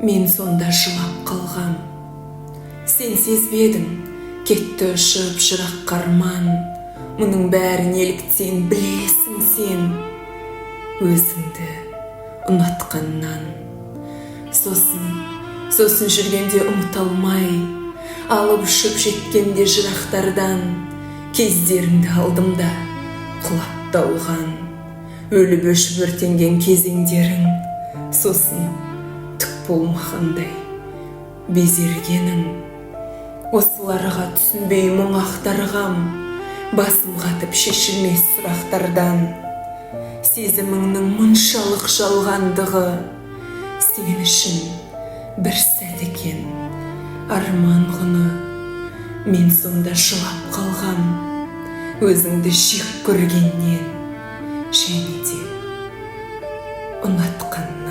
Мен сонда жылап қалғам. Сен сезбедің, кетті ұшып жырақ қарман. Мұның бәрі неліктен білесің сен, өзіңді ұнатқаннан. Сосын жүргенде ұмыта алмай, алып ұшып жеткенде жырақтардан, кездеріңді алдымда құлап талған. Өліп өшіп өртенген кезеңдерің, сосын түк болмағандай безергенің. Осыларға түсінбей мұң ақтарғам, басым қатып шешілмес сұрақтардан. Сезіміңнің мұншалық жалғандығы сен үшін бір сәт екен, арман ғұны. Мен сонда жылап қалғам, өзіңді жек көргеннен, және де ұнатқаннан.